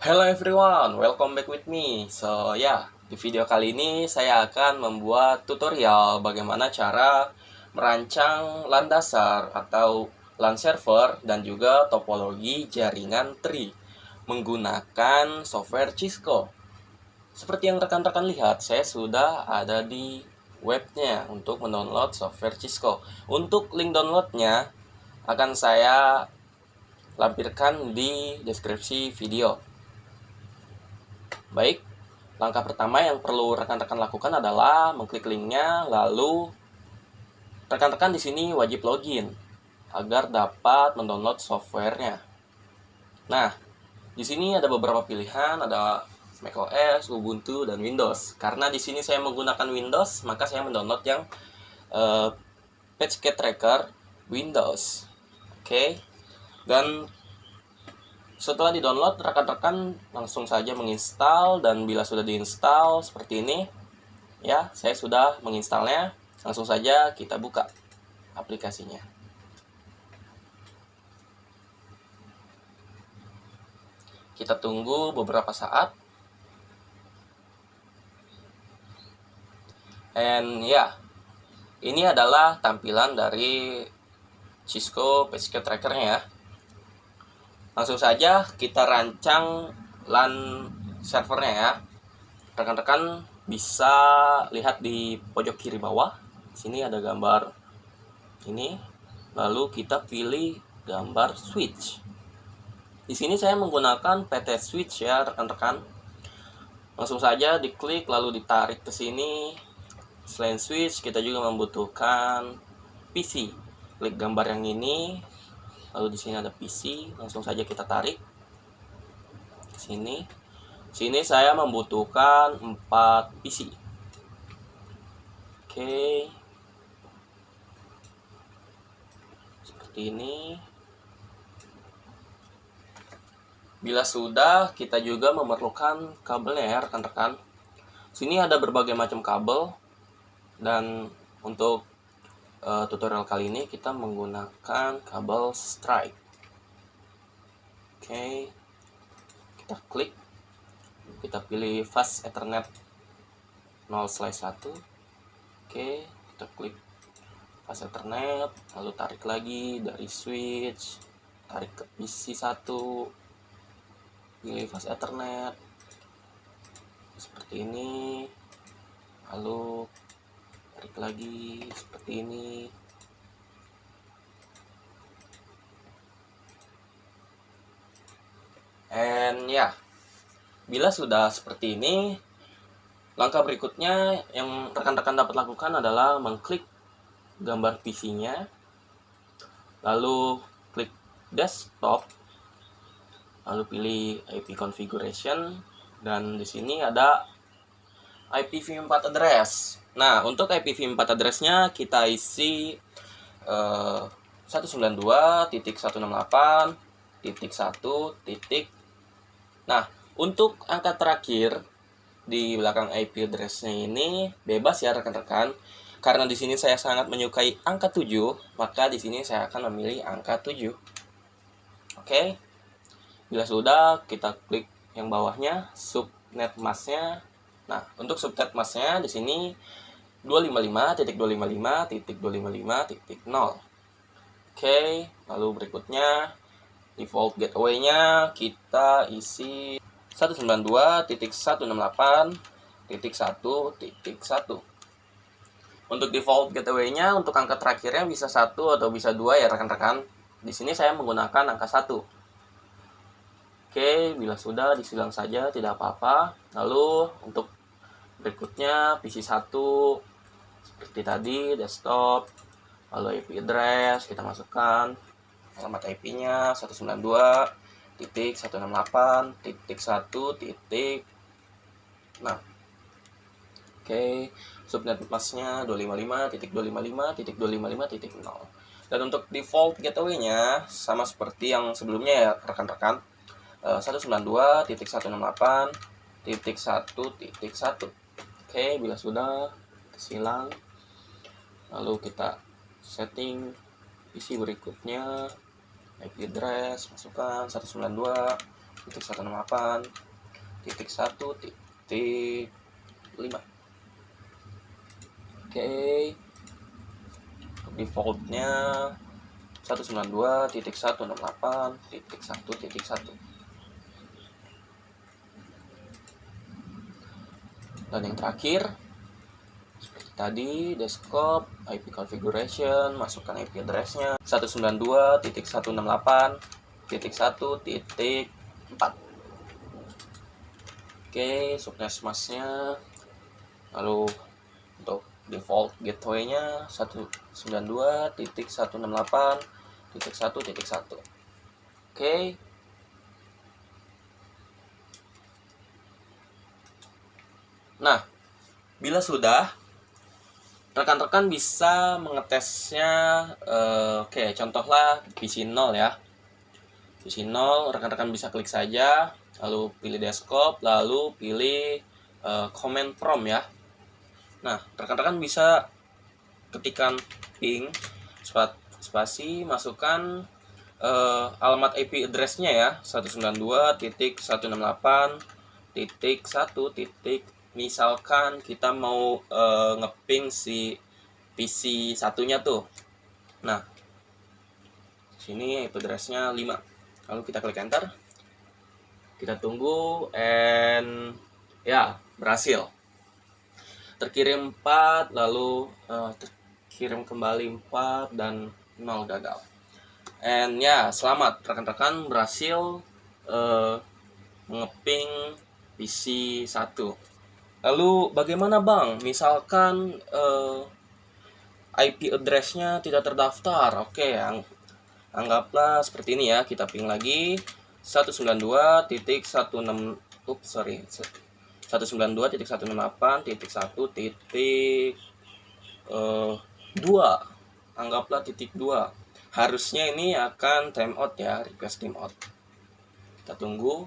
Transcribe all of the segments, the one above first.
Hello everyone, welcome back with me. Di video kali ini saya akan membuat tutorial bagaimana cara merancang LAN dasar atau LAN server dan juga topologi jaringan tree menggunakan software Cisco. Seperti yang rekan-rekan lihat, saya sudah ada di webnya untuk mendownload software Cisco. Untuk link downloadnya akan saya lampirkan di deskripsi video. Baik, langkah pertama yang perlu rekan-rekan lakukan adalah mengklik linknya, lalu rekan-rekan di sini wajib login agar dapat mendownload softwarenya. Nah, di sini ada beberapa pilihan, ada macOS, Ubuntu, dan Windows. Karena di sini saya menggunakan Windows, maka saya mendownload yang Patchkit Tracker Windows. Oke. Dan setelah di-download, rekan-rekan langsung saja menginstal, dan bila sudah diinstal seperti ini, ya, saya sudah menginstalnya. Langsung saja kita buka aplikasinya. Kita tunggu beberapa saat. Ini adalah tampilan dari Cisco Patchkit Tracker-nya ya. Langsung saja kita rancang LAN servernya ya. Rekan-rekan bisa lihat di pojok kiri bawah. Sini ada gambar ini. Lalu kita pilih gambar switch. Di sini saya menggunakan PT switch ya rekan-rekan. Langsung saja diklik lalu ditarik ke sini. Selain switch, kita juga membutuhkan PC. Klik gambar yang ini. Lalu di sini ada PC, langsung saja kita tarik ke sini. Sini saya membutuhkan 4 PC. Oke. Seperti ini. Bila sudah, kita juga memerlukan kabelnya ya rekan-rekan. Sini ada berbagai macam kabel, dan untuk tutorial kali ini kita menggunakan kabel Strike. Oke, kita klik, kita pilih Fast Ethernet 0/1. Oke, kita klik Fast Ethernet, lalu tarik lagi dari switch, tarik ke PC 1, pilih Fast Ethernet seperti ini, lalu tarik lagi seperti ini. Bila sudah seperti ini, langkah berikutnya yang rekan-rekan dapat lakukan adalah mengklik gambar PC-nya, lalu klik desktop, lalu pilih IP configuration, dan di sini ada IPv4 address. Nah, untuk IPv4 address-nya kita isi 192.168.1. Nah, untuk angka terakhir di belakang IP address-nya ini bebas ya rekan-rekan. Karena di sini saya sangat menyukai angka 7, maka di sini saya akan memilih angka 7. Oke. Bila sudah, kita klik yang bawahnya, subnet mask-nya. Nah, untuk subnet mask-nya di sini 255.255.255.0. Oke, lalu berikutnya default gateway-nya kita isi 192.168.1.1. Untuk default gateway-nya, untuk angka terakhirnya bisa 1 atau bisa 2 ya rekan-rekan. Di sini saya menggunakan angka 1. Oke, bila sudah disilang saja, tidak apa-apa. Lalu untuk berikutnya PC 1 seperti tadi, desktop, lalu IP address kita masukkan, alamat IP-nya 192.168.1.6. Oke, subnet mask-nya 255.255.255.0. Dan untuk default gateway-nya sama seperti yang sebelumnya ya rekan-rekan, 192.168.1.1. Oke, bila sudah silang, lalu kita setting PC berikutnya, IP address masukkan 168.1.5. Oke, defaultnya 192.168.1.1. Dan yang terakhir seperti tadi, desktop, IP configuration, masukkan IP address-nya 192.168.1.4. Oke, subnet mask-nya. Lalu untuk default gateway-nya 192.168.1.1. Oke. Nah, bila sudah, rekan-rekan bisa mengetesnya. Oke, contohlah PC 0 ya. PC 0, rekan-rekan bisa klik saja, lalu pilih desktop, lalu pilih command prompt ya. Nah, rekan-rekan bisa ketikkan ping spasi, masukkan alamat IP address-nya ya, 192.168.1. Misalkan kita mau ngeping si PC satunya tuh. Nah, sini IP address-nya 5. Lalu kita klik enter. Kita tunggu, and ya, berhasil. Terkirim 4, lalu terkirim kembali 4 dan 0 gagal. And ya, selamat, rekan-rekan berhasil ngeping PC 1. Lalu bagaimana Bang? Misalkan IP address-nya tidak terdaftar. Oke, anggaplah seperti ini ya. Kita ping lagi 192.168.1.2. Anggaplah titik 2. Harusnya ini akan timeout ya, request timeout. Kita tunggu,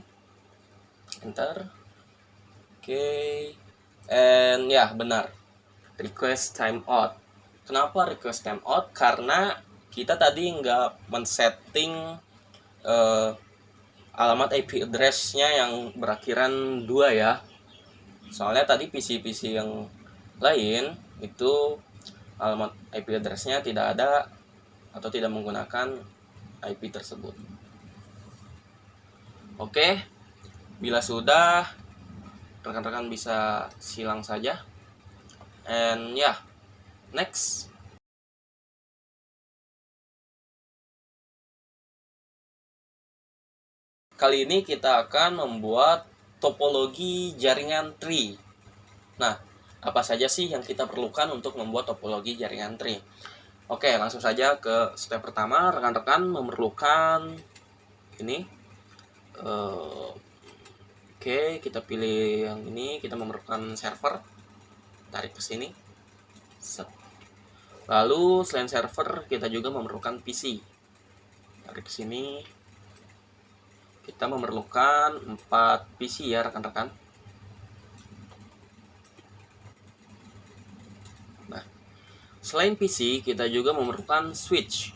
enter. Oke, and ya, benar, request timeout. Kenapa request timeout? Karena kita tadi nggak men-setting alamat IP address-nya yang berakhiran 2 ya. Soalnya tadi PC-PC yang lain itu alamat IP address-nya tidak ada atau tidak menggunakan IP tersebut. Oke, bila sudah, rekan-rekan bisa silang saja. And ya, next. Kali ini kita akan membuat topologi jaringan tree. Nah, apa saja sih yang kita perlukan untuk membuat topologi jaringan tree? Oke, langsung saja ke step pertama. Rekan-rekan memerlukan ini. Oke, kita pilih yang ini. Kita memerlukan server. Tarik ke sini. Set. Lalu selain server, kita juga memerlukan PC. Tarik ke sini. Kita memerlukan 4 PC ya rekan-rekan. Nah, selain PC, kita juga memerlukan switch.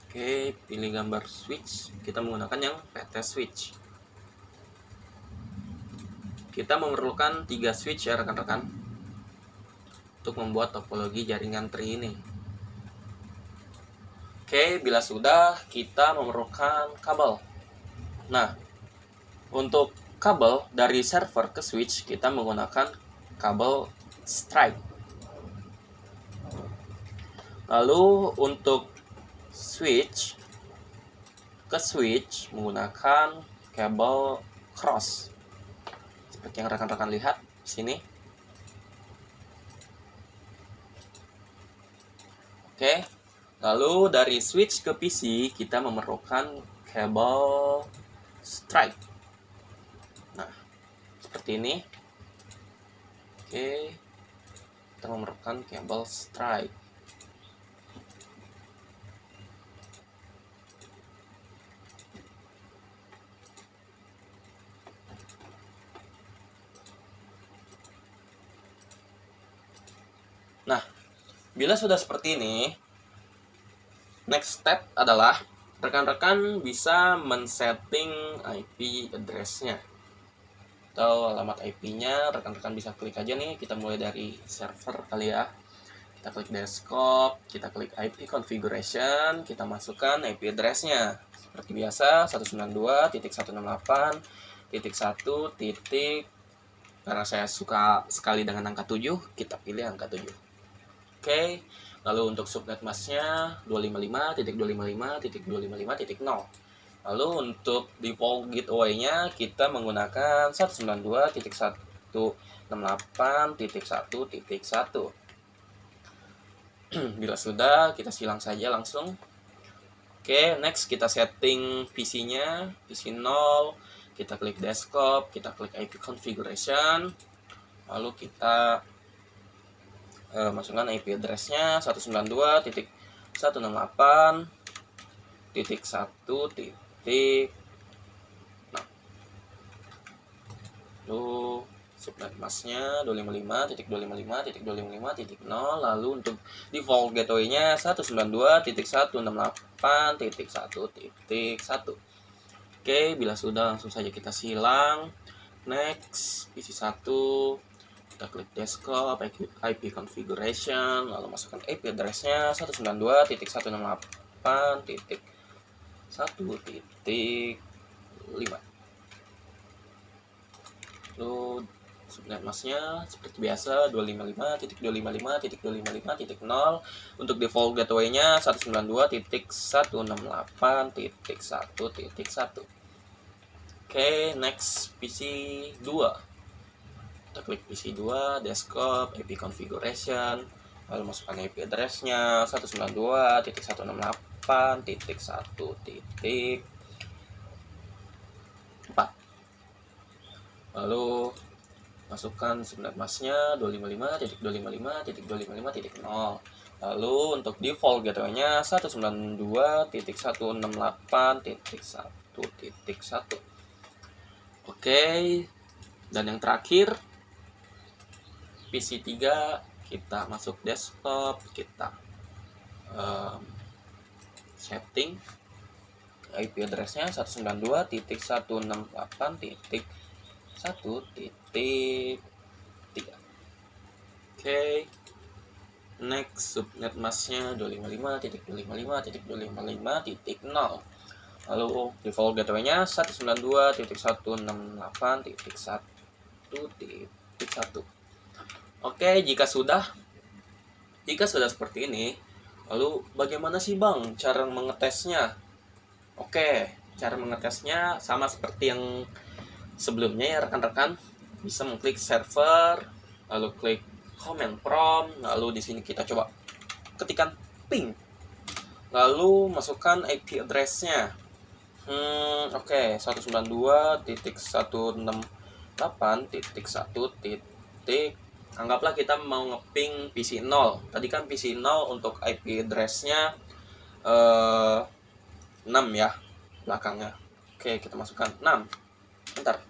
Oke, pilih gambar switch. Kita menggunakan yang PT switch. Kita memerlukan 3 switch ya rekan-rekan untuk membuat topologi jaringan tree ini. Oke, bila sudah, kita memerlukan kabel. Nah, untuk kabel dari server ke switch, kita menggunakan kabel stripe. Lalu untuk switch ke switch menggunakan kabel cross. Seperti yang rekan-rekan lihat di sini. Oke. Lalu dari switch ke PC kita memerlukan kabel stripe. Nah, seperti ini. Oke. Kita memerlukan kabel stripe. Nah, bila sudah seperti ini, next step adalah rekan-rekan bisa men-setting IP address-nya atau alamat IP-nya. Rekan-rekan bisa klik aja nih, kita mulai dari server kali ya. Kita klik desktop, kita klik IP configuration, kita masukkan IP address-nya. Seperti biasa, 192.168.1. Karena saya suka sekali dengan angka 7, kita pilih angka 7. Oke, lalu untuk subnet masknya 255.255.255.0. Lalu untuk default gateway-nya kita menggunakan 192.168.1.1. Bila sudah, kita silang saja langsung. Oke, next kita setting PC-nya, PC 0. Kita klik desktop, kita klik IP configuration. Lalu kita masukkan IP address-nya 192.168.1. Lalu subnet masknya 255.255.255.0. Lalu untuk default gateway-nya 192.168.1.1. Oke, bila sudah langsung saja kita silang. Next, PC 1, kita klik desktop, IP configuration, lalu masukkan IP address-nya 192.168.1.5. Lalu subnet masknya seperti biasa 255.255.255.0. Untuk default gateway-nya 192.168.1.1. Oke, next PC 2. Kita klik PC 2, desktop, IP configuration, lalu masukkan IP address-nya 192.168.1.4. Lalu masukkan subnet masknya 255.255.255.0. Lalu untuk default gateway-nya 192.168.1.1. Oke, dan yang terakhir PC 3, kita masuk desktop, kita setting IP address-nya 192.168.1.3. Oke, next subnet masknya 255.255.255.0. Lalu default gateway-nya 192.168.1.1. Oke, jika sudah seperti ini, lalu bagaimana sih Bang cara mengetesnya? Oke, cara mengetesnya sama seperti yang sebelumnya ya rekan-rekan. Bisa mengklik server, lalu klik command prompt, lalu di sini kita coba ketikkan ping, lalu masukkan IP address-nya. Oke, 192.168.1. Anggaplah kita mau ngeping PC 0. Tadi kan PC 0 untuk IP address-nya 6 ya belakangnya. Oke, kita masukkan 6. Bentar.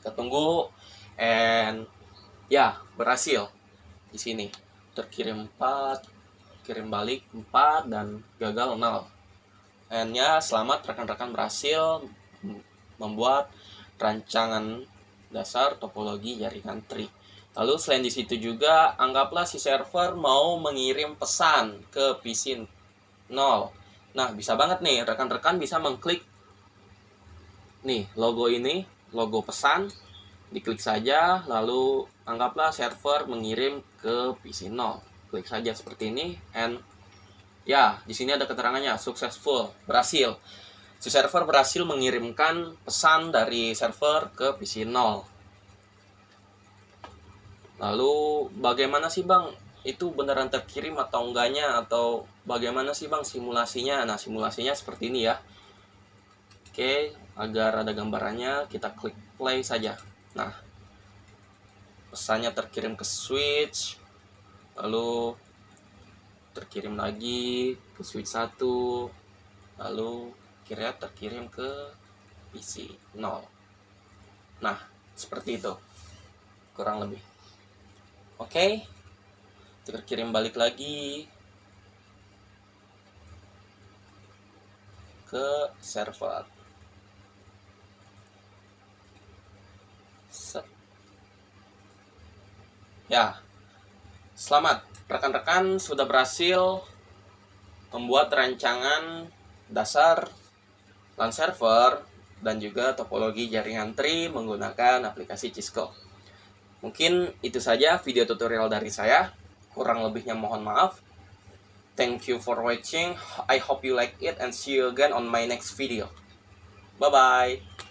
Kita tunggu, and ya, berhasil. Di sini terkirim 4, kirim balik 4, dan gagal 0. And ya, selamat rekan-rekan berhasil membuat rancangan dasar topologi jaringan tree. Lalu selain di situ juga, anggaplah si server mau mengirim pesan ke PC 0. Nah, bisa banget nih, rekan-rekan bisa mengklik nih logo ini, logo pesan, diklik saja, lalu anggaplah server mengirim ke PC 0. Klik saja seperti ini, and ya, di sini ada keterangannya successful, berhasil. Si server berhasil mengirimkan pesan dari server ke PC 0. Lalu bagaimana sih Bang? Itu beneran terkirim atau enggaknya, atau bagaimana sih Bang simulasinya? Nah, simulasinya seperti ini ya. Oke, agar ada gambarannya, kita klik play saja. Nah, pesannya terkirim ke switch, lalu terkirim lagi ke switch 1, lalu kira terkirim ke PC 0. Nah, seperti itu kurang lebih. Oke, terkirim balik lagi. ke server. Ya, selamat rekan-rekan sudah berhasil membuat rancangan dasar LAN server dan juga topologi jaringan tree menggunakan aplikasi Cisco. Mungkin itu saja video tutorial dari saya. Kurang lebihnya mohon maaf. Thank you for watching. I hope you like it and see you again on my next video. Bye-bye.